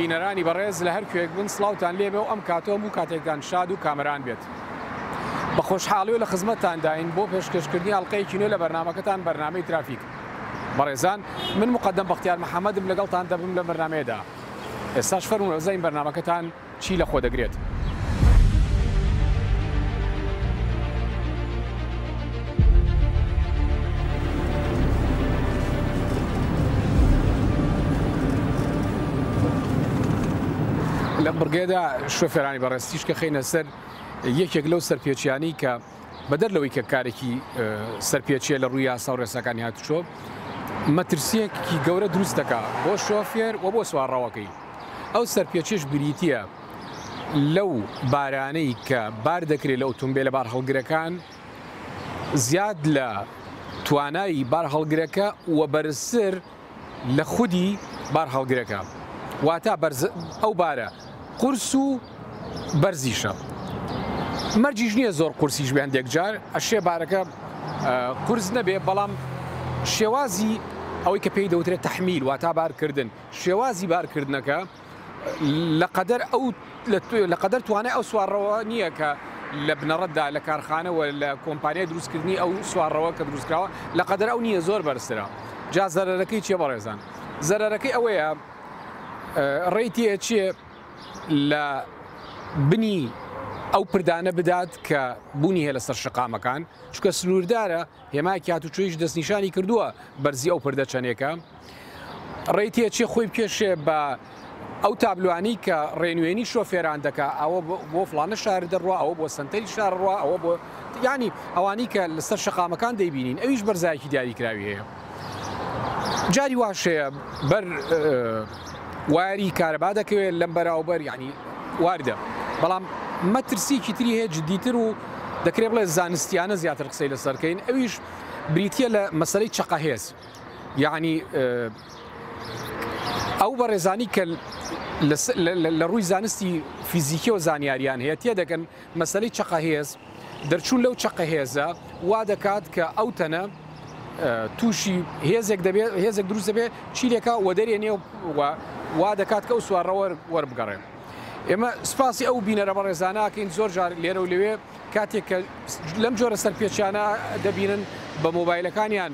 بینەرانی بەڕێز لە هەر کوێک بن سڵاوتان لێبێ و ئەم کاتۆم و کاتێکتان شاد و کامەران بێت. بە خۆشحاڵی و لە خزمەتتان داین بۆ پێشکەشکردنی هەڵقەیەکی نوێ لە بەرنامەکەتان بەرنامەی ترافیک. بەڕێزان من مقدم بەختیار محەممەدم لەگەڵتان دەبم لە بەرنامەیەدا. ئێستاش فەرمونە بزانین بەرنامەکەتان چی لە خۆ دەگرێت. لە بڕگێدا شۆفێرانی بەڕێستیش کە خەینە سەر یەکێک لەو سەرپێچیانی کە بەدەر لەوەی کە کارێکی سەرپێچیە لە ڕووی یاسا و ڕێسەکانی هاتوچۆ مەترسیەکی گەورە دروست دەکا بۆ شۆفێر و بۆ سوارڕەوەکەی. ئەو سەرپێچیش بریتیە لەو بارانەی کە بار دەکرێت لە ئۆتۆمبیلە بار هەڵگرەکان زیاد لە توانایی بار هەڵگرەکە و بەرزتر لە خودی بار هەڵگرەکە. واتە ئەو بارە قورس و بەرزیشە. مەرجیش نییە زۆر قورسیش بێن دێکجار ئەشێ بارەکە قورس نەبێ، بەڵام شێوازی ئەوەی کە پێی دەوترێت تەحمیل واتە بارکردن، شێوازی بارکردنەکە لەقەدەر توانای ئەو سوارڕەوە نییە کە لە بنەڕەتدا لە کارخانەوە لە کۆمپانیای دروستکردنی ئەو سوارڕەوە کە دروستکراوە لەقەدەر ئەو نییە زۆر بەرزترە. جا زەرەرەکەی چیە بەڕێزان؟ زەرەرەکەی ئەوەیە ڕێیتیە چیە لە بنی ئەو پردانە بدات کە بوونی هەیە لەسەر شقامەکان، چکە سنووردارە هێمای هاتوچۆیش دەستنیشانی کردووە بەرزی ئەو پردە چەنێکە. ڕێیتیە چێ خۆی پێشێ بە ئەو تابلوانی کە ڕێنوێنی شۆفێران دەکا ئەوە بۆ فلانە شار دەڕوە، ئەوە بۆ سنتەری شارڕوە، ئەوە بۆ ینی ئەوانی کە لەسەر شقامەکان دەیبینین ئەویش بەرزایەکی دیاریکراوی هەیە. جاری واشەیە بەر واری کارەبا دەکەوێت لەم بەراوبەر ینی واردە، بەڵام مەترسیکی تری هەیە جددیتر و دەکرێت بڵێ زانستیانە زیاتر قسەی لەسەرکەین. ئەویش بریتە لە مەسەلەی چەقەهێز، یعنی ئەو بەڕێزانی کە لە ڕووی زانستی فیزیکی و زانیاریان هەیە تێدەکەن مەسەلەی چەقەهێز دەرچوون لەو چەقەهێزە وا دەکات کە ئەو تەنە تووشی هێزێک دەبێت، هێزێک دروست دەبێت چیرێکە وە دەرێنێ وا دەکات کە ئەو سوارڕەوە وەربگەڕێ. ئێمە سپاسی ئەو بینەرە بەڕێزانەکەین زۆر جار لێرە و لەوێ کاتێک کە لەم جۆرە سەرپێچیانە دەبینن بە مۆبایلەکانیان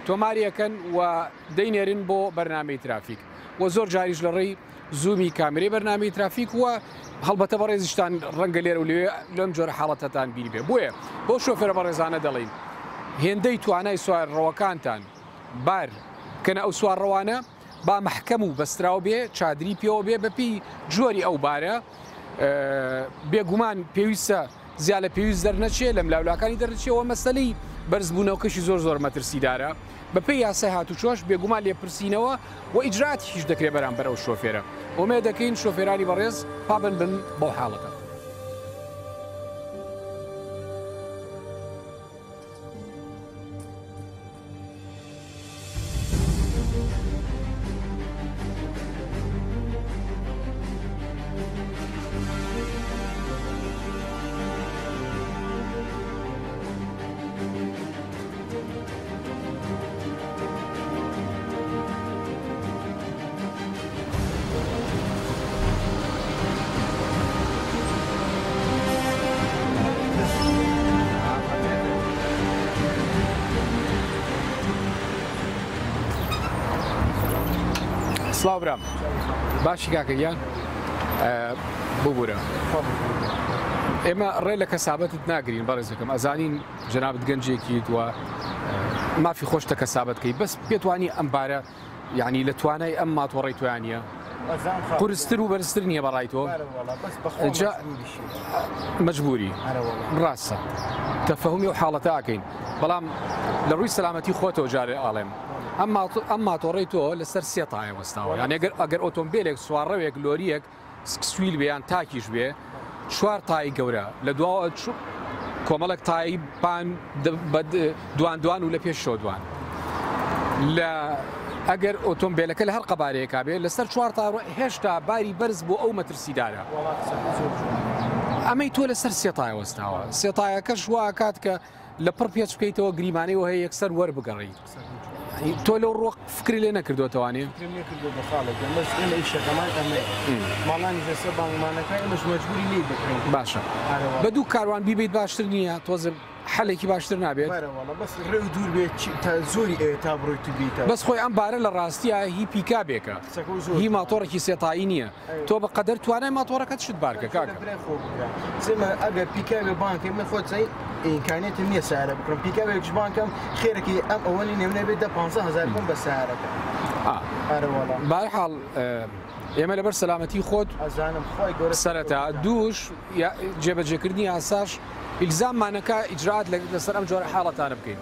تۆماریەکەن و دەینێرن بۆ بەرنامەی ترافیک و زۆر جاریش لە ڕێی زوومی کامێرەی بەرنامەی ترافیک وە هەڵبەتە بەڕێزیشتان ڕەنگە لێرە و لەوێ لەم جۆرە حاڵەتەتان بینی بێ. بۆیە بۆ شۆفێرە بەڕێزانە دەڵێن هێندەی توانای سوارڕەوەکانتان بار کەنە ئەو سوارڕەوانە با محکەم و بەستراو بێ، چادری پێوە بێ بەپی جۆری ئەو بارە بێگومان پێویستە زیاد لە پێویست دەرنەچێ لە ملاولاکانی دەرنەچێەوە مەسەلەی بەرزبوونەوەکەشی زۆر مەترسیدارە بەپی یاسای هاتوچۆش بێگومان لێپرسینەوە و ئیجراتیش دەکرێت بەرامبەر ئەو شۆفێرە. ئۆمێ دەکەین شۆفێرانی بەڕێز پابند بن بەو حاڵەتە. سڵاو برام، باشی کاکەگیان ببوورە. ئێمە ڕێ لە کەسابەتت ناگرین بەڕێزەکەم، ئەزانین جەنابەت گەنجێکی دووە مافی خۆشتە کەسابەتکەی بەس پێتوانی ئەم بارە یعنی لە توانای ئەم ماتۆڕی توانیە قورستر و بەرزتر نییە بەڕایتەوە مەجبوری ڕاستە تەفەهومی و حاڵەتە ئاکەین، بەڵام لە ڕووی سەلامەتی خۆتەوە جارێ ئاڵێم ئەم ماتۆڕی تۆ لەسەر سێ تایە وەستاوە، یان ئەگەر ئۆتۆمبیلێک سوارڕەوێک لۆریەک سویل بێ یان تاکیش بێ 4 تای گەورە لە دواوە کۆمەڵک تایی پان دوان و لە پێشەوە دوان لە ئەگەر ئۆتۆمبیلەکە لە هەر قەبارەیەکا بێ لەسەر 4 تا هێشتا باری بەرز بۆ ئەو مەترسیدارە. ئەمەی تۆ لەسەر سێ تایە وەستاوە، سێ تایەکەش وا کات کە لە پڕ پێچ بکەیتەوە گریمانەیەوە هەیە یەکسەر وەربگەڕی تۆ لەو ڕۆک فکری لێ نەکردوتەوانێ کردو بە خاڵێک ئەمەش ئێمە ئیشەکەمان ئەمە ماڵانی لەسەر بانگمانەکە ئێمەش مەجبوری لێ بکەین باشە بە دوو کاروان بیبیت باشتر نییە تۆزە حەلێکی باشتر نابێت بەس ڕێ و دوور بێت تا زۆری تا بڕۆی تو بیتە بەس خۆی ئەم بارە لە ڕاستیە هی پیکابێکە هی ماتۆڕێکی سێتایی نییە تۆ بە قەدەر توانای ماتۆڕەکەت شت بارکە کاکە زێمە ئەگەر پیکاوێ بانکێ من خۆچەی ئیمکانێتم نییە سارە بکڕم پیکاوێکش بانکەم خێرەکی ئەم ئەوەنی نێونە بێت 15,000 بم بە سارەکە بارحاڵ ئێمە لەبەر سەلامەتی خۆت سەرەتا دووش جێبەجێکردنی ئاساش ئیلزاممانەکە ئیجرات لەسەر ئەم جۆرە حاڵەتانە بکەین.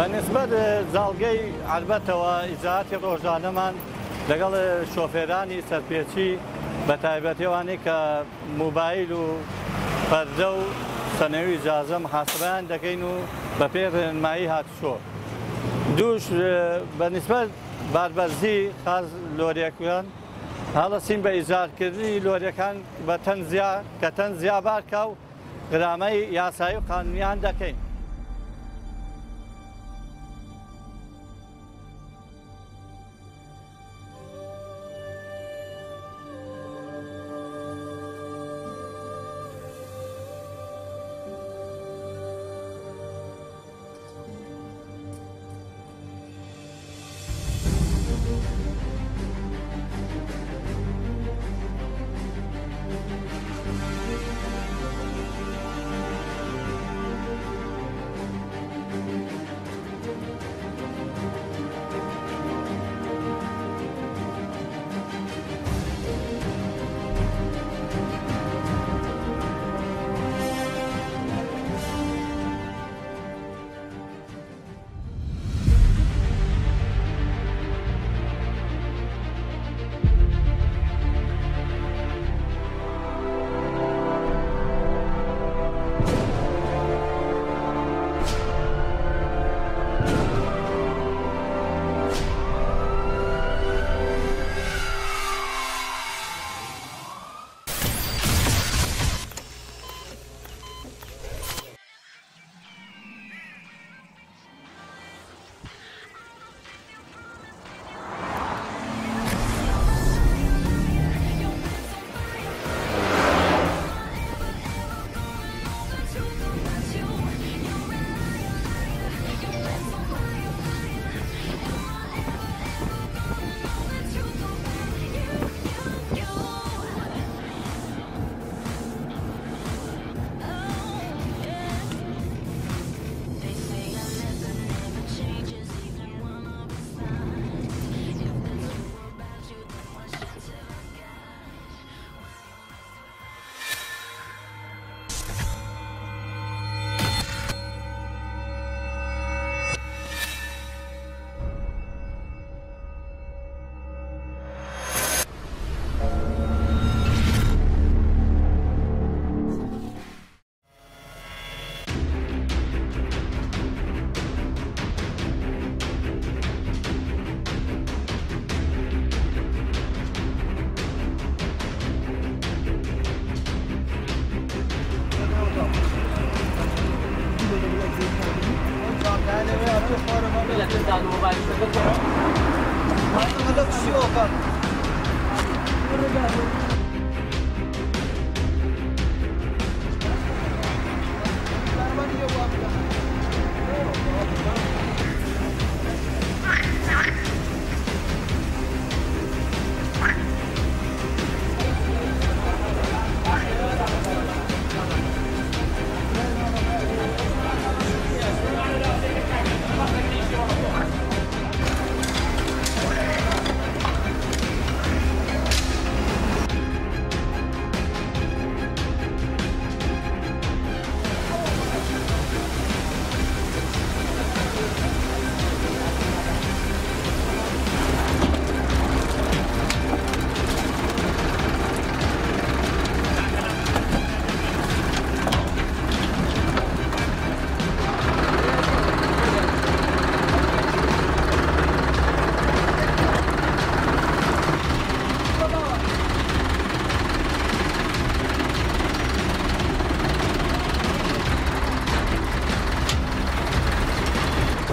بەنسبەت زاڵگەی ئەلبەتەوە ئیجاراتی ڕۆژانەمان لەگەڵ شۆفێرانی سەرپێچی بە تایبەتێوانی کە موبایل و پەردە و سەنەوی ئیجازە محاسبەیان دەکەین و بە پێ ڕێنمایی هاتووە. دووش بەنسبەت باربەرزی خاز لۆرێکیان هەڵەسین بە ئیجارکردنی لۆرەکان بە کە تەن زیابارکە و گرامەی یاسایی و قانونیان دەکەین.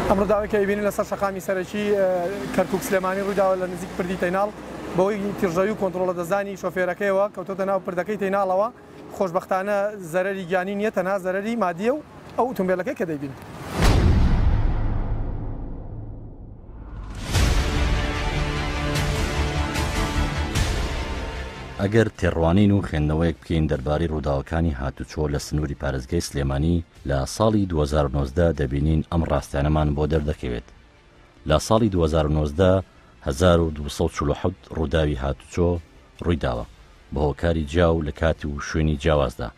ئەمڕۆ داوای بینین لەسەر شەقامی سەرەکی کەرکووک سلێمانی ڕوویداوە لە نزیک پردی تەیناڵ بەوەی تیژەوی و کۆنتڕۆڵە دەزانی شۆفێرەکەیەوە کەوتۆتە ناو پردەکەی تەیناڵەوە خۆشبەختانە زەرەری گیانی نییە تەنها زەرەری مادیە و ئەو ئۆتۆمبیلەکەی کە دەیبین. ئەگەر تێڕوانین و خوێندنەوەیەک بکەین دەربارەی ڕووداوەکانی هاتوچۆ لە سنووری پارێزگای سلێمانی لە ساڵی 2019 دەبینین ئەم ڕاستیانەمان بۆ دەردەکەوێت. لە ساڵی 2019 1247 ڕووداوی هاتوچۆ ڕوویداوە بە هۆکاری جیاو لە کاتی و شوێنی جیاوازدا.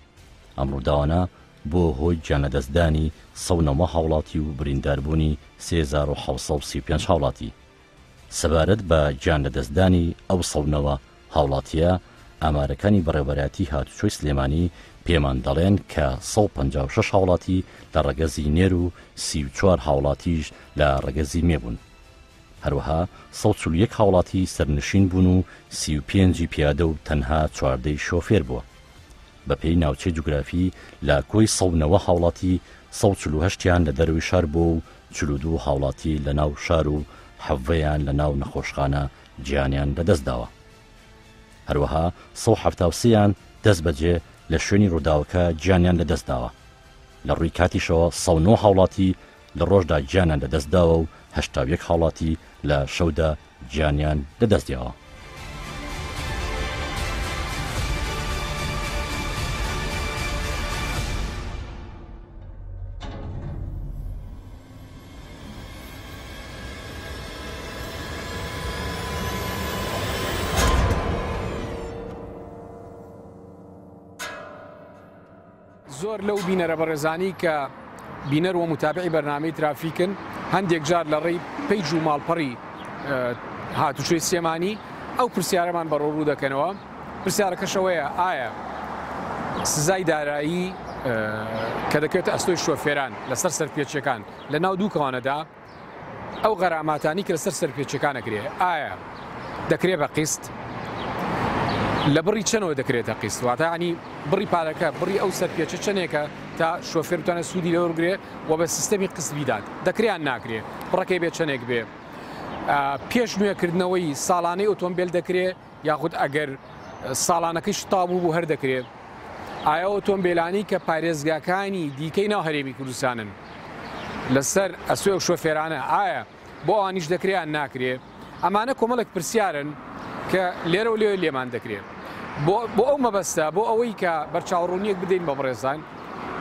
ئەم ڕووداوانە بۆ هۆی گیانەدەستدانی 109 هاوڵاتی و برینداربوونی 3735 هاوڵاتی. سەبارەت بە گیانەدەستدانی ئەو 109 هاوڵاتیە ئامارەکانی بەڕێوەبەرەتی هاتوچۆی سلێمانی پێمان دەڵێن کە 156 هاوڵاتی لە ڕەگەزی نێر و 34 هاوڵاتیش لە ڕەگەزی مێبوون. هەروەها 141 هاوڵاتی سەرنشین بوون و 35 پیادە و تەنها 14 شۆفێر بووە. بەپێی ناوچەی جوگرافی لە کۆی 109 هاوڵاتی 148یان لە دەروی شار بوو و 42 هاوڵاتی لە ناو شار و حەڤەیان لە ناو نەخۆشخانە گیانیان لەدەستداوە. هەروەها 173یان دەست بەجێ لە شوێنی ڕووداوەکە گیانیان لەدەستداوە. لە ڕووی کاتیشەوە 109 هاوڵاتی لە ڕۆژدا گیانیان لەدەستداوە و 81 هاوڵاتی لە شەودا گیانیان لەدەستداوە. زۆر لەو بینەرە بەڕێزانی کە بینەر و متابعی بەرنامەی ترافیکن هەندێک جار لە ڕێی پەیج و ماڵپەڕی هاتوچۆی سلێمانی ئەو پرسیارەمان بەڕۆ دەکەنەوە. پرسیارەکەشەوەیە ئایا سزای دارایی کە دەکرێتە ئەستۆی شۆفێران لەسەر سەرپێچیەکان لە ناو دووکەوانەدا ئەو غەراماتانی کە لەسەر سەرپێچیەکانەکرێ ئایا دەکرێت بە قیست لە بڕی چەنەوە دەکرێتە قیست واتە ینی بڕی پارەکە بڕی ئەو سەرپێچە چەندێکە تا شۆفێر بتوانێت سوودی لەوەرگێ و بە سیستەمی قست بیدات دەکریان ناکرێت بڕەکەی بێت چەندێک بێ پێش نوێکردنەوەی ساڵانەی ئۆتۆمبیل دەکرێت یاخود ئەگەر ساڵانەکەیش تابوو بوو هەر دەکرێت. ئایا ئۆتۆمبیلانی کە پارێزگاکانی دیکەی ناو هەرێمی کوردستانن لەسەر ئەسوێ و شۆفێرانە ئایا بۆ ئەوانیش دەکریان ناکرێت؟ ئەمانە کۆمەڵێک پرسیارن کە لێرە و لێ لێمان دەکرێت بۆ ئەو مەبەستە بۆ ئەوەی کە بەرچاوڕوونیەک بدەین بە بەڕێزان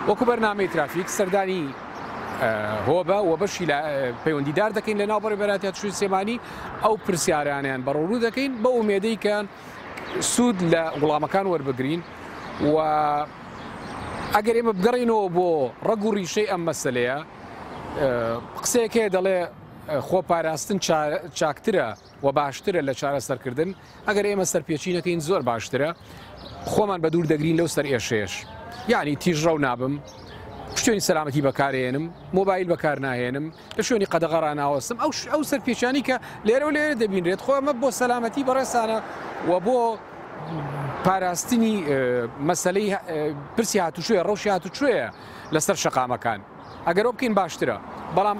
وەکو بەرنامەی ترافیک سەردانی هۆبە و بەشی لە پەیوەندیدار دەکەین لە ناو بەڕێوەبەرەتی هاتوچۆی سلێمانی ئەو پرسیارانیان بەڕوو دەکەین بە ئومێدەی کە سوود لە وڵامەکان وەربگرین و ئەگەر ئێمە بگەڕینەوە بۆ ڕەگ و ڕیشەی ئەم مەسەلەیە قسەیەکەیە دەڵێ خۆپاراستن چاکترە و باشترە لە چارەسەرکردن ئەگەر ئێمە سەرپێچی نەکەین زۆر باشترە خۆمان بە دوور دەگرین لەو سەر ئێشێش یعنی تیژڕە و نابم شوێنی سەلامەتی بەکارهێنم مۆبایل بەکار ناهێنم لە شوێنی قەدەغەڕا ناوەستم ئەو سەرپێچانی کە لێرە و لێرە دەبینرێت خۆ ئەمە بۆ سەلامەتی بەڕێسانە و بۆ پاراستنی مەسەلەی پرسی هاتوچۆیە ڕەوشی هاتوچۆیە لەسەر شەقامەکان ئەگەر ئەو بکەین باشترە بەڵام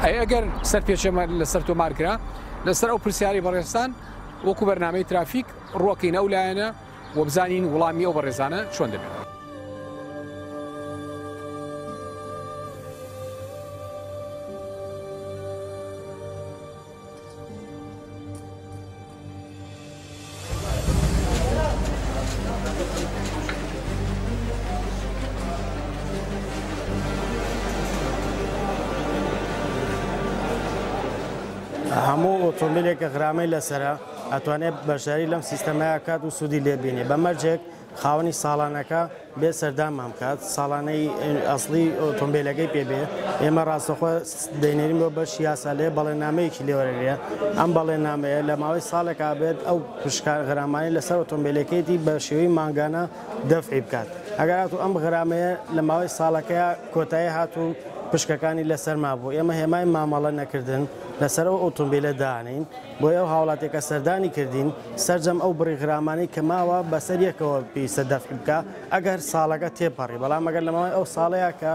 ئەگەر سەرپێچەمە لەسەر تۆمار کرا لەسەر ئەو پرسیاری بەڕێستان وەکو بەرنامەی ترافیک ڕۆکەین ئەو لایەنە و بزانین وڵامی ئەو بەڕێزانە چۆن دەبێت. هەموو ئۆتۆمبیلێک کە غرامەی لەسرە ئەتوانێت بەشداری لەم سیستەمەیە کات و سوودی لێبینێ بەمەرجێک خاوەنی ساڵانەکە بێ سەردانمان بکات ساڵانەی ئەسڵی ئۆتۆمبیلەکەی پێبێ ئێمە ڕاستەخۆ دەینێرین بۆ بەش یاسا لێ بەڵێنامەیەکی لێوەرەیە ئەم بەڵێنامەیە لە ماوەی ساڵێکا بێت ئەو پشکار غرامانی لەسەر ئۆتۆمبیلەکەیتی بە شێوەی مانگانە دەفعی بکات ئەگەر هاتوو ئەم غرامەیە لە ماوەی ساڵەکەیە کۆتایی هاتوو پشکەکانی لەسەر مابوو ئێمە هێمای مامەڵە نەکردن لەسەر ئەو ئۆتۆمبیلە دانین بۆی ئەو هاوڵاتێکە سەردانی کردین سەرجەم ئەو بڕیغرامانەی کە ماوە بەسەر یەکەوە پێویستە دەفع بکە ئەگەر ساڵەکە تێپەڕی بەڵام ئەگەر لەماوەی ئەو ساڵەیە کە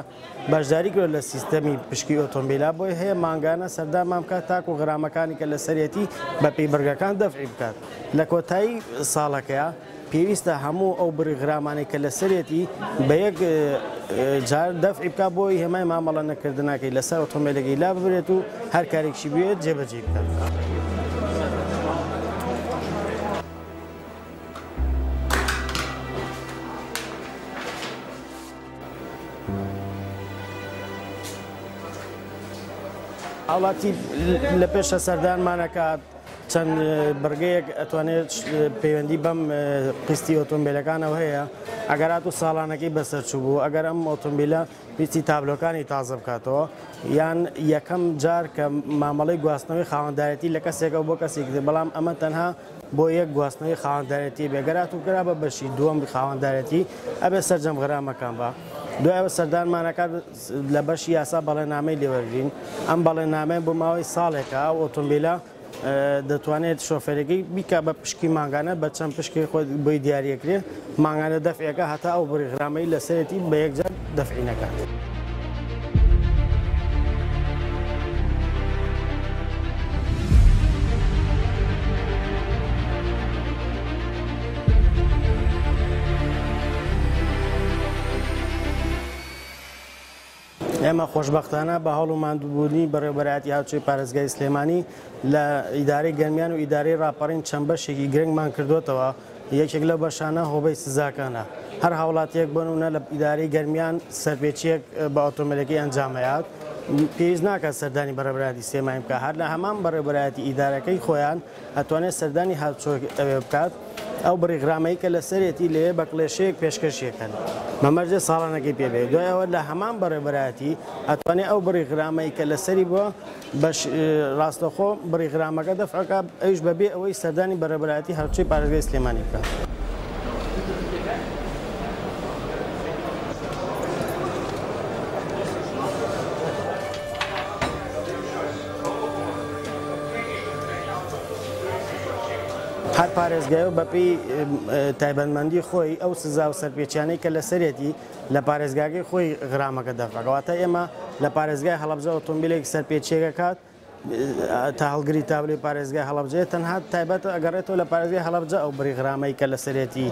بەشداری کرد لە سیستەمی پشکی ئۆتۆمبیلە بۆی هەیە مانگانە سەردامان بکات تاکو غرامەکانی کە لە سەرەتی بە پێیبرگەکان دەفعی بکات لە کۆتایی ساڵەکەیە پێویستە هەموو ئەو بڕیغرامانی کە لە سەرەتی بە یەک جار دەفعی بکات بۆی هێمای مامەڵە نەکردنەکەی لەسەر ئۆتۆمبیلەکەی لا ببرێت و هەر کارێکشی بێت جێبەجێ بکات. هاوڵاتی لە پێشە سەردانمانەکات چەند بەرگەیەک ئەتوانێت پەیوەندی بەم قستی ئۆتۆمبیلەکانەوە هەیە ئەگەرات و ساڵانەکەی بەسەرچوو بوو ئەگەر ئەم ئۆتۆمبیلە ویستی تابلۆکانی تازە بکاتەوە یان یەکەم جار کە مامەڵەی گواستنەوەی خاوەندایەتی لە کەسێکە بۆ کەسێک بەڵام ئەمە تەنها بۆ یەک گواستنەوەی خاوەندایەتی بێگەرات و کرا بە بەشی دووەم خاوەندایەتی ئەبێ سەرجەم غرامەکان بە دوایەوە سەردانمانەکە لە بەشی یاسا بەڵێنامەی لێوەرگین ئەم بەڵێنامەی بۆ ماوەی ساڵێکە ئەو ئۆتۆمبیلە دەتوانێت شۆفێرەکەی بیکە بە پشکی ماگانە بە چەند پشکی خۆی بۆی دیارەکرێ ماگانە دەفعەکە هەتا ئەو بڕیغرامەی لە سەرەتی بە یەکجار دەفعی نەکات. ئێمە خۆشببختانە بە هەڵ و ماندووبوونی بەڕێوەبەرایەتی هاوچەی پارێزگای سلێمانی لە ئیدارەی گەرمیان و ئیدارەی ڕاپەڕین چەند بەشێکی گرنگمان کردوتەوە یەکێک لەو بەشانە هۆبەی سزاکانە هەر هاوڵاتیەک بنونە لە ئیدارەی گەرمیان سەرپێچیەک بە ئۆتۆمبیلەکەی ئەنجامەیات پێویست ناکات سەردانی بەڕێوەبەرایەتی سلێمانی بکە هەر لە هەمان بەڕێوەبەرایەتی ئیدارەکەی خۆیان ئەتوانێت سەردانی هاوچۆ ئەوێ بکات ئەو بڕیغرامەی کە لە سەرەتی لێ بە کڵێشەیەک پێشکەشیەکەن مەمەرجە ساڵانەکەی پێبێ دوایەوە لە هەمان بەڕێوەبەرایەتی ئەتوانێت ئەو بڕیغرامەی کە لە سەری بووە ڕاستەخۆ بڕیغرامەکە دەفعەکە ئەویش بەبێ ئەوەی سەردانی بەڕێوەبەرایەتی هەرچەی پارێزگای سلێمانی بکات. هەر پارێزگایە بەپی تایبەتمەندی خۆی ئەو سزا و سەرپێچیانەی کە لە سەرەتی لە پارێزگاکەی خۆی غرامەکە دەفعەکەواتە ئێمە لە پارێزگای هەڵەبجە ئۆتۆمبیلێکی سەرپێچیەکە کات تا هەڵگری تابلەی پارێزگای هەڵەبجە تەنها تایبەتە ئەگەڕێتەوە لە پارێزگای هەڵەبجە ئەو بڕیغرامەی کە لە سەرەتی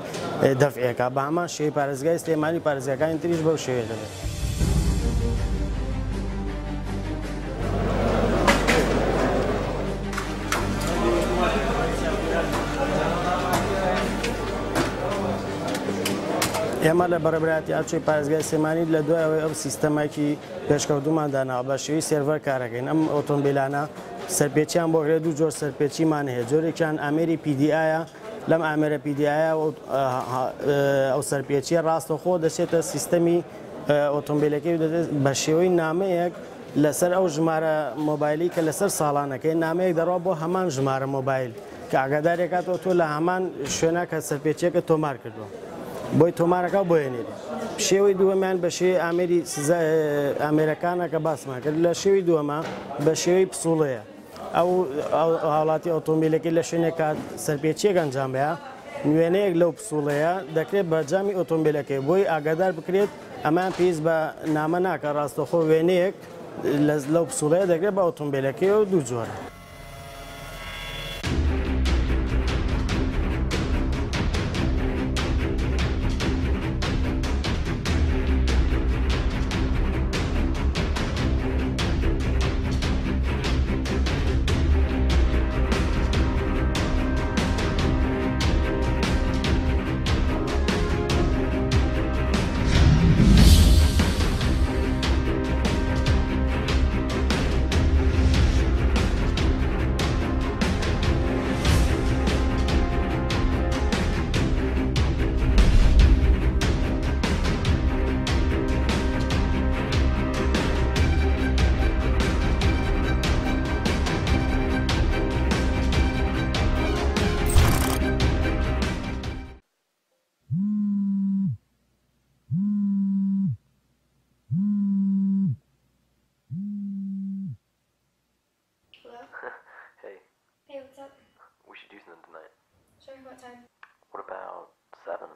دەفعەکە بە هەمان شێوەی پارێزگای سلێمانی پارێزگاکانی تریش بەو شێوەیە دەبێت. ئێمە لە بەڕێوەبەرایەتی هاوچەی پارێزگای سلێمانی لە دوایەوەی ئەو سیستەمێکی پێشکەوتومان داناوە بە شێوەی سێرڤەر کارەکەین ئەم ئۆتۆمبیلانە سەرپێچیان بۆ دوو جۆر سەرپێچیمان هەیە جۆرێکیان ئامێری PDIە لەم ئامێرە PDIە ئەو سەرپێچیە ڕاستەخۆ دەچێتە سیستەمی ئۆتۆمبیلەکەی بە شێوەی نامەیەک لەسەر ئەو ژمارە مۆبایلی کە لەسەر ساڵانەکەی نامەیەک دەڕۆ بۆ هەمان ژمارە مۆبایل کە ئاگادارێکاتەوە تۆ لە هەمان شوێنە کە سەرپێچیەکە تۆمار کردووە بۆی تۆمارەکە بۆێنێت شێوەی دووەمیان بە شێوەی ئامێری ئامێرەکانە کە باسمان کرد لە شێوی دووەمە بە شێوەی پسوڵەیە ئەو هاوڵاتی ئۆتۆمبیلەکەی لە شوێنێکە سەرپێچیەک ئەنجامەیە نوێنەیەک لەو پسوڵەیە دەکرێت بە جامی ئۆتۆمبیلەکەی بۆی ئاگادار بکرێت ئەمان پێویست بە نامە ناکە ڕاستەخۆ وێنەیەک لەو پسوڵەیە دەکرێت بە ئۆتۆمبیلەکەی و دوو جۆرە. What time? What about 7?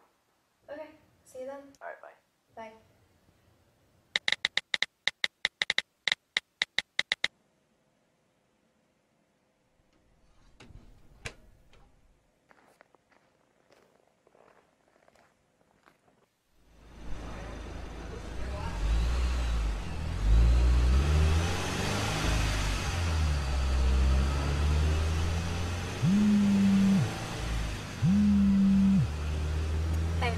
Okay. See you then. All right, bye. Bye. Hey.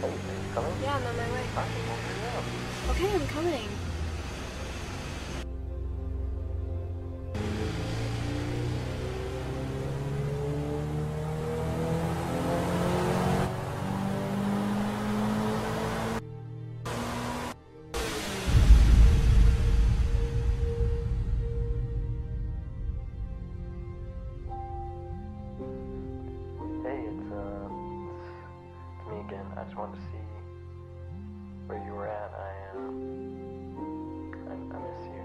Hey, are you coming? Yeah, I'm on my way. All right, well, hurry up. Okay, I'm coming. Hey, it's me again. I just wanted to see where you were at. I miss you.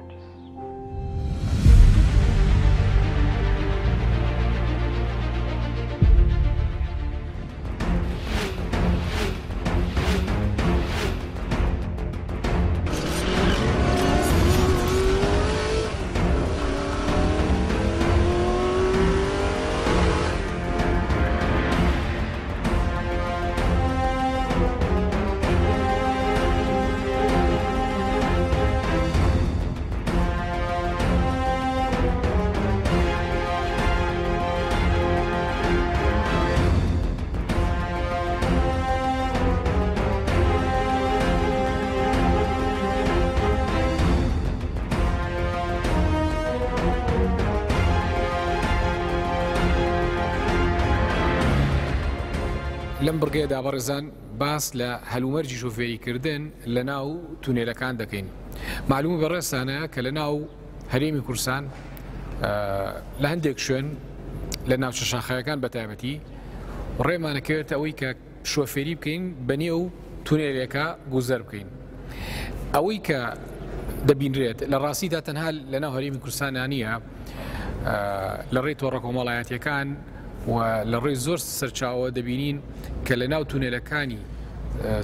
لەم بڕگەیەدا بەڕێزان باس لە هەلومەرجی شۆفێریکردن لە ناو تونێلەکان دەکەین. معلومە بەڕێستانەیە کە لە ناو هەرێمی کورسان لە هەندێک شوێن لە ناوچە شاخەکان بەتایبەتی ڕێمانەکەوێت ئەوەی کە شۆفێری بکەین بەنێو تونێلەکە گوزەر بکەین. ئەوەی کە دەبینرێت لە ڕاستیدا تەنها لە ناو هەرێمی کورسانانیە لە ڕێی تۆڕە کۆمەڵایەتیەکان و لە ڕێی زۆر سەرچاوە دەبینین کە لە ناو تونێلەکانی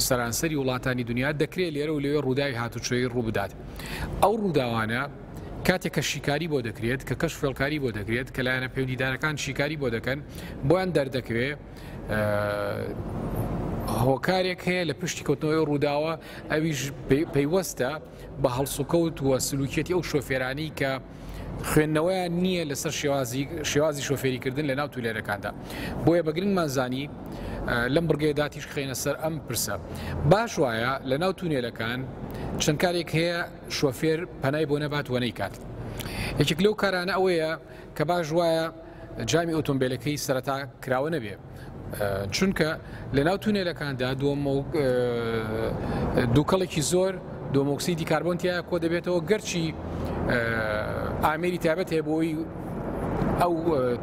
سەرانسەری وڵاتانی دنیا دەکرێت لێرە و لێوێ ڕووداوی هاتوچۆی ڕوو بدات. ئەو ڕووداوانە کاتێک کە شیکاری بۆ دەکرێت کە کەش فێڵکاری بۆ دەکرێت کە لایەنە پەیوەندیدارەکان شیکاری بۆ دەکەن بۆیان دەردەکەوێت هۆکارێک هەیە لە پشتی کەوتنەوەی ڕووداوە ئەویش پەیوەستە بە هەڵسوکەوت وە سلوکێتی ئەو شۆفێرانی کە خوێندنەوەیان نییە لەسەر شێوازی شۆفێریکردن لە ناو تولێرەکاندا. بۆیە بەگرنگمانزانی لەم بڕگەیەدا تیش خێنە سەر ئەم پرسە. باش وایە لە ناو تونێلەکان چەند کارێک هەیە شۆفێر پەنای بۆ نەبات وەنەی کات. یەکێک لەو کارانە ئەوەیە کە باش وایە جامی ئۆتۆمبیلەکەی سەرەتا کراوە نەبێ. چونکە لە ناو تونێلەکاندا دووکەڵێکی زۆر دۆمۆکسیدی کاربۆنتیایە کۆ دەبێتەوە گەرچی ئامێری تایبەت هەیە بۆی ئەو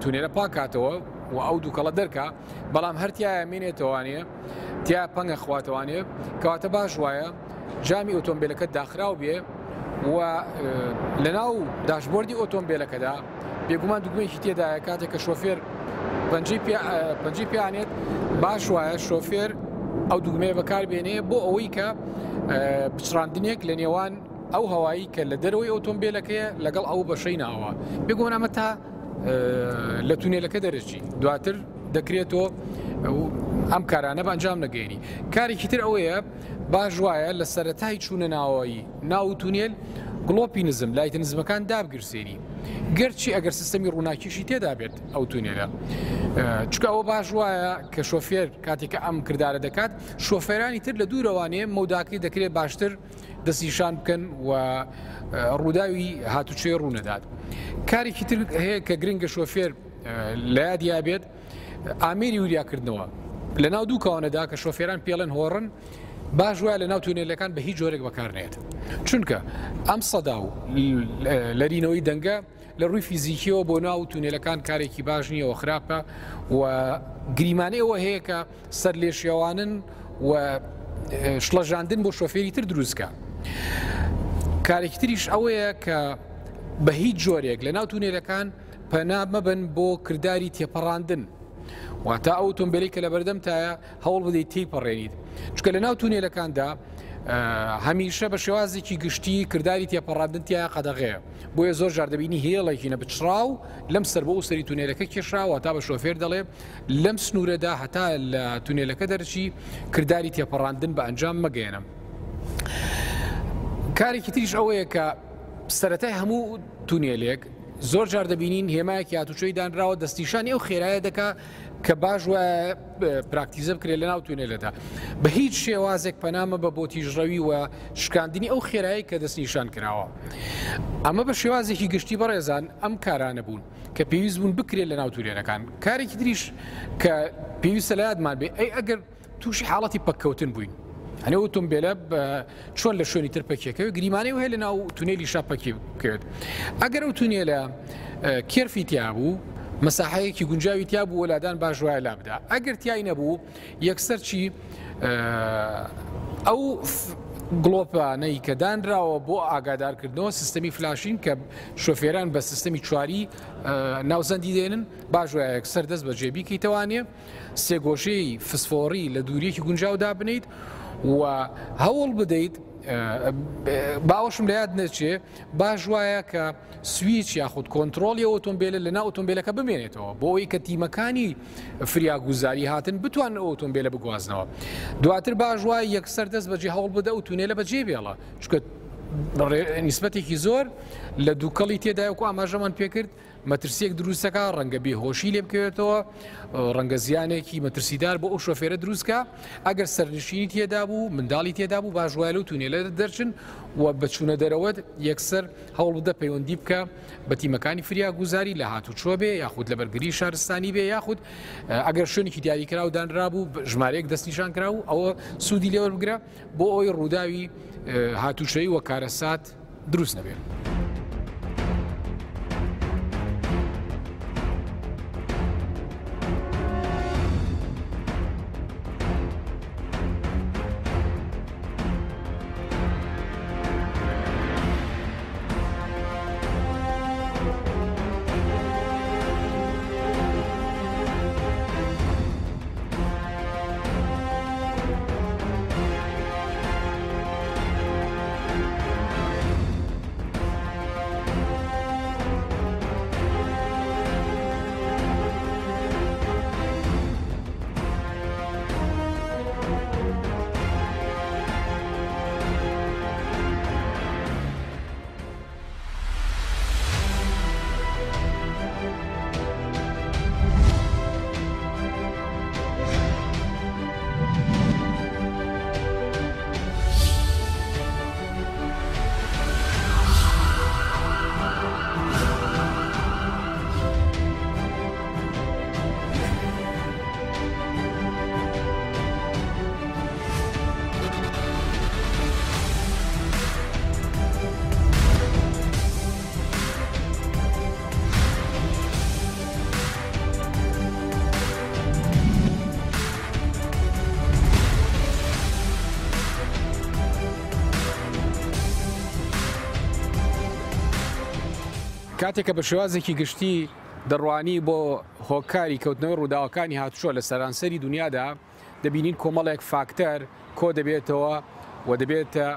تونێلە پاکاتەوە و ئەو دووکەڵە دەرکە بەڵام هەرتیایە مێنێتەوانێ تیا پەنگە خواتەوانێ کەواتە باش وایە جامی ئۆتۆمبیلەکە داخراو بێ و لە ناو داشبۆردی ئۆتۆمبیلەکەدا بێگومان دوگمەیەکی تێدایە کاتێک کە شۆفێر پەنجی پیانێت باش وایە شۆفێر ئەو دوگمەیە بەکاربێنێ بۆ ئەوەی کە پچڕاندنێک لە نێوان ئەو هەوایی کە لە دەرەوەی ئۆتۆمبیلەکەیە لەگەڵ ئەو بەشەی ناوە بێگومان ئەمە تا لە تونێلەکە دەرەچی دواتر دەکرێتەوە ئەم کارانە بەنجام نەگەێنی. کارێکی تر ئەوەیە باش وایە لە سەرەتای چوونە ناوەوەی ناو تونێل گڵۆپی نزم لایتە نزمەکان دابگرسێنی گەرچی ئەگەر سیستەمی ڕووناکیشی تێدا بێت ئەو تونێلە چکە ئەوە باش وایە کە شۆفێر کاتێککە ئەم کردارە دەکات شۆفێرانی تر لە دوورەوانەیە مەوداکەی دەکرێت باشتر دەستیشان بکەن و ڕووداوی هاتوچێ ڕوونەدات. کارێکی تر هەیە کە گرنگە شۆفێر لە یادیا بێت ئامێری وریاکردنەوە لە ناو دوو کاوانەدا کە شۆفێران پێڵێن هۆڕن باش وایە لە ناو تونێلەکان بە هیچ جۆرێک بەکارنێت چونکە ئەم سەدا و لەرینەوەی دەنگە لە ڕووی فیزیکیەوە بۆ ناو تونێلەکان کارێکی باش نییەوە خراپە و گریمانەوە هەیە کە سەر لێشێوانن و شڵەژاندن بۆ شۆفێری تر دروستکە. کارێکی تریش ئەوەیە کە بە هیچ جۆرێک لە ناو تونێلەکان پەنا مەبن بۆ کردداری تێپەڕاندن واتە ئەو ئۆتۆمبیلی کە لە بەردەمتایە هەوڵ بدەیت تێیپەڕێنیت چکە لە ناو تونێلەکاندا هەمیشە بە شێوازێکی گشتی کردداری تێپەڕاندن تایە قەدەغەیە بۆیە زۆر جار دەبینی هێڵێکی نەبچراو لەم سەر بۆ سەری تونێلەکە کێشراوە تا بە شۆفێر دەڵێ لەم سنوورەدا هەتا لە تونێلەکە دەرچی کردداری تێپەڕاندن بە ئەنجام مەگەێنم. کارێکی تریش ئەوەیە کە سەرەتای هەموو تونێلێک زۆر جار دەبینین هێمایەکی هاتوچۆی دانراوە دەستیشانی ئەو خێرایە دەکا کە باش وایە پراکتیزە بکرێت لە ناو تونێلەدا بە هیچ شێوازێک پەنامە بە بۆ تیژڕەوی و شکاندنی ئەو خێرایی کە دەستنیشان کراوە. ئەمە بە شێوازێکی گشتی بەڕێزان ئەم کارانە بوون کە پێویست بوون بکرێت لە ناو تونێلەکان. کارێکی تریش کە پێویستە لە یادمان بێ ئەی ئەگەر تووشی حاڵەتی پەککەوتن بووین هەنێ ئۆتۆمبیلە چۆن لە شوێنی تر پەکێکەوە گریمانەی و هەیە لە ناو تونێلی شا پەکی بکرێت. ئەگەر ئەو تونێلە کێرفی تیا بوو مەساحەیەکی گونجاوی تیا بوو وەلادان باش وایە لابدا. ئەگەر تیای نەبوو یەکسەر چی ئەو گڵۆپانەی کە دانراوە بۆ ئاگادارکردنەوە سیستەمی فلاشین کە شۆفێران بە سیستەمی چواری ناوزەندی دێنن باش وایە یەکسەر دەست بە جێبی کەیتەوانێ سێگۆشەی فسفۆری لە دووریەکی گونجاودا بنیت و هەوڵ بدەیت باوەشم لە یاد نەچێ باش وایە کە سویچ یاخود کۆنتترۆلی ئۆتۆمبیلە لە ناو ئۆتۆمبیلەکە بمێنێتەوە بۆ ئەوەی کە تیمەکانی فریاگوزاری هاتن بتوان ئۆتۆمبیلە بگوازنەوە. دواتر باش وایە یەکسەر دەست بەجێ هەوڵ بدە و تونێلە بەجێ بێڵە چکە نیسبەتێکی زۆر لە دووکەڵی تێدایوەکو ئاماژەمان پێکرد مەترسیەک دروستەکە ڕەنگە بێهۆشی لێ بکەوێتەوە ڕەنگە زیانێکی مەترسیدار بۆ ئەو شۆفێرە دروستکە ئەگەر سەرنشینی تێدا بوو منداڵی تێدا بوو باژوایە و تونێلە دەرچن و بەچوونە دەرەوەت یەکسەر هەوڵ بدە پەیوەندی بکە بە تیمەکانی فریاگوزاری لە هاتوچۆ بێ یاخود لە بەرگری شارستانی بێ یاخود ئەگەر شوێنێکی دیاریکرا و دانرابوو ژمارەیەک دەستنیشان کرا و ئەوە سوودی لێوە بگرە بۆ ئەوی ڕووداوی هاتوچەی وە کارەسات دروست نەبێت. کاتێکە بە شێوازێکی گشتی دەڕوانی بۆ هۆکاری کەوتنەوەی ڕووداوەکانی هاتوچۆ لە سەرانسەری دنیادا دەبینین کۆمەڵێک فاکتەر کۆ دەبێتەوە و دەبێتە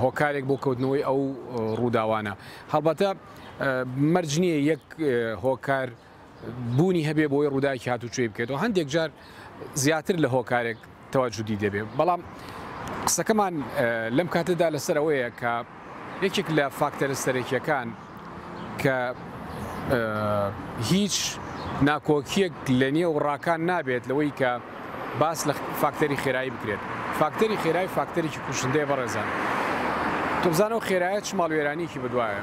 هۆکارێک بۆ کەوتنەوەی ئەو ڕووداوانە. هەڵبەتە مەرج نییە یەک هۆکار بوونی هەبێ بۆی ڕووداوێکی هاتوچۆی بکەێتەوە هەندێک جار زیاتر لە هۆکارێک تەواجودی دەبێت. بەڵام قسەکەمان لەم کاتەدا لەسەر ئەوەیە کە یەکێک لە فاکتەرە سەرەکیەکان کە هیچ ناکۆکیەک لە نێو ڕاکان نابێت لەوەی کە باس لە فاکتەری خێرایی بکرێت. فاکتەری خێرایی فاکتەرێکی کوشندەیە بەڕێزان. تۆ بزانەوە خێرایە چ ماڵوێرانێکی بەدوایە.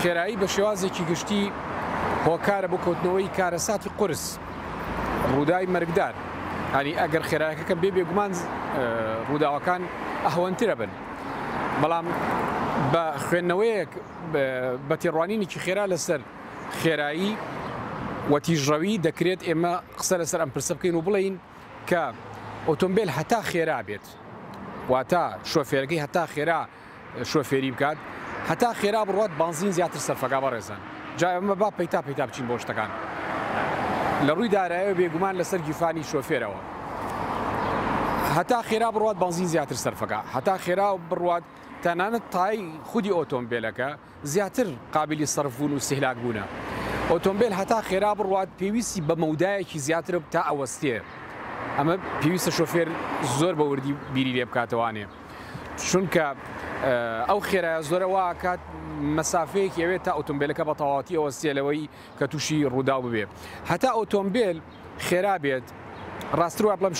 خێرایی بە شێوازێکی گشتی هۆکارە بۆ کەوتنەوەی کارەساتی قورس ڕووداوی مەرگدار. هەنی ئەگەر خێرایەکە بێ بێگومان ڕووداوەکان ئەهەوەنترە بن. بەڵام بە خوێندنەوەیەک بە تێڕوانینێکی خێرا لەسەر خێرایی و تیژڕەوی دەکرێت ئێمە قسە لەسەر ئەم پرسە بکەین و بڵین کە ئۆتۆمبیل هەتا خێرا بێت واتە شۆفێرەکەی هەتا خێرا شۆفێری بکات هەتا خێرا بڕوات بانزین زیاتر سەرفەکا بەڕێزان. جا ئەمە با پەیتا بچین بۆ شتەکان. لە ڕووی دارایەوە بێگومان لەسەر گیرفانی شۆفێرەوە هەتا خێرا بڕوات بەنزین زیاتر سەرفەکە هەتا خێرا بڕوات تەنانەت تای خودی ئۆتۆمبیلەکە زیاتر قابلی سەرفبوون و سیهلاک بوونە ئۆتۆمبیل هەتا خێرا بڕوات پێویستی بە مەودایەکی زیاتر تا ئەوەستێ ئەمە پێویستە شۆفێر زۆر بە وردی بیری لێ بکاتەوانێ چونکە ئەو خێرایە زۆرەوە کات مەسافەیەکی ئەوێت تا ئۆتۆمبیلەکە بە تەواوەتی ئەوەستێلەوەی کە تووشی ڕوودا ببێ هەتا ئۆتۆمبیل خێرا بێت ڕاستڕوا بڵم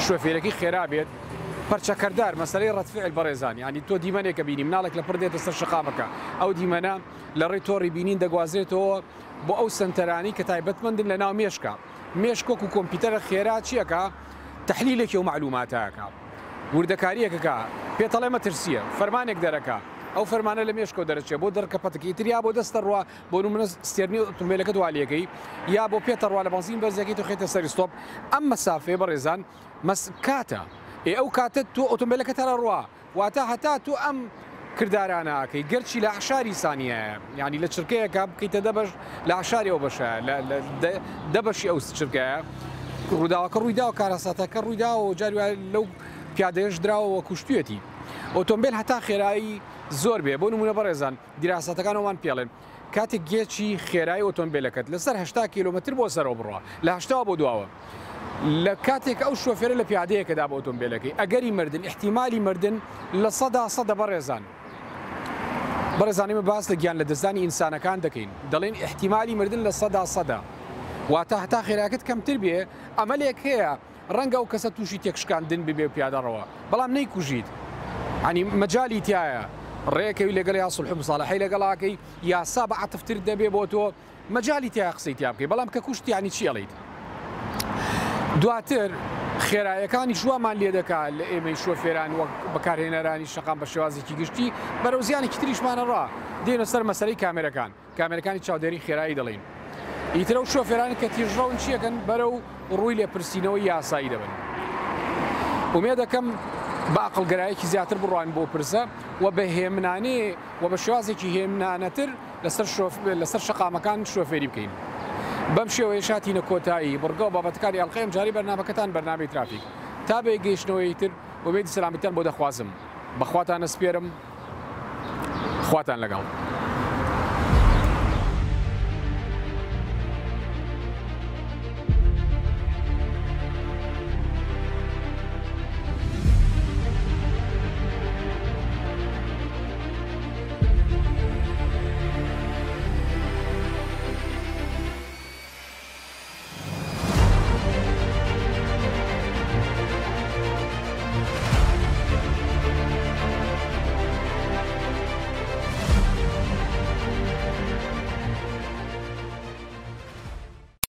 شۆفێرەکەی خێرا بێت پەرچەکەردار مەسەلەی ڕەتفعل بەڕێزانی ینی تۆ دیمەنێکە بینی مناڵێک لە پڕ دێتە سەر شقامەکە ئەو دیمەنە لە ڕێی تۆڕی بینین دەگوازرێتەوە بۆ ئەو سنتەرانی کە تایبەتمەندن لە ناو مێشکە مێشکۆک و کۆمپیوتەرە خێرا چیەکە تەحلیلێکی و معلوماتەکە وردەکاریەکەکە پێتەڵێ مەترسیە فەرمانێک دەرەکە ئەو فەرمانە لە مێشکۆ دەرەچێت بۆ دەرکە پەتەکەی تریا بۆ دەستە ڕوا بۆ نمونە ستێرنی ئۆتۆمبیلەکە دوالیەکەی یا بۆ پێتە ڕوا لە بەنزین بەرزەکەی تو خێتە سەری ستۆپ ئەم مەسافەیە بەڕێزان کاتە ئەو کاتە تۆ ئۆتۆمبیلەکە تەرە ڕوا واتە هەتا تۆ ئەم کردارانەکەی گەرچی لە عشاری سانیایە ینی لە چرکەیەکە بکەیتە دەبش لە عشارەوە بەشە دەبشی ئەو چرکەیە ڕووداوەکە ڕوویدا و کارەساتەکە ڕوویدا و جاری لەو پیادەیەش دراوە کوشتوێتی ئۆتۆمبیل هەتا خێرایی زۆر بێ بۆ نمونە بەڕێزان دیراسەتەکانەوەمان پێڵێن کاتێک گێکی خێرایی ئۆتۆمبیلەکەت لەسەر 80 کیلومتر بۆ سەرەوە بڕوە لە 80 بۆ دواوە لە کاتێک ئەو شۆفێرە لە پیادەیەکەدا بە ئۆتۆمبیلەکەی ئەگەری مردن احتیمالی مردن لە سەدا بەڕێزانیمە باس لە گیان لە دەستانی ئینسانەکان دەکەین دەڵێن احتیمالی مردن لە سەدا واتە هەتا خێراکەت کەمتر بێ ئەمەلێک هەیە ڕەنگە و کەسە تووشی تێکشکاندن ببێ و پیادەڕەوە بەڵام نەیکوژیت ینی مەجای تایە ڕێەکەوی لەگەڵ یا سڵح مصالحەی لەگەڵاکەی یاسا بە عەتفتر دەبێ بۆ تۆ مەجای تایە قسەی تیا بکەی بەڵام کە کوشت ینی چی ئەڵێیت دواتر خێرایەکانی شوامان لێ دەکات لە ئێمەی شۆفێران وەک بەکارهێنەرانی شەقام بە شێوازێکی گشتی بەرەو زیانێکی تریشمانە ڕا دێنە سەر مەسەلەی کامێرەکانی چاودێری خێرایی دەڵێن ئیترە و شۆفێرانی کە تیژڕەون چیەکەن بەرەو ڕووی لێپرسینەوەی یاسایی دەبن ومێ دەکەم بە عەقڵگەرایەکی زیاتر بڕوان بۆ پرسە و بە هێمنانێ و بە شێوازێکی هێمنانەتر لەسەر شەقامەکان شۆفێری بکەین بەم شێوەیە شاتینە کۆتایی بڕگە و بابەتەکانی ئەڵقەیەم جاری بەرنامەکەتان بەرنامەی ترافیک تا بێ گەیشتنەوەی تر و بێتی سەلامەتیان بۆ دەخوازم بەخواتان ئەسپێرم خواتان لەگەڵ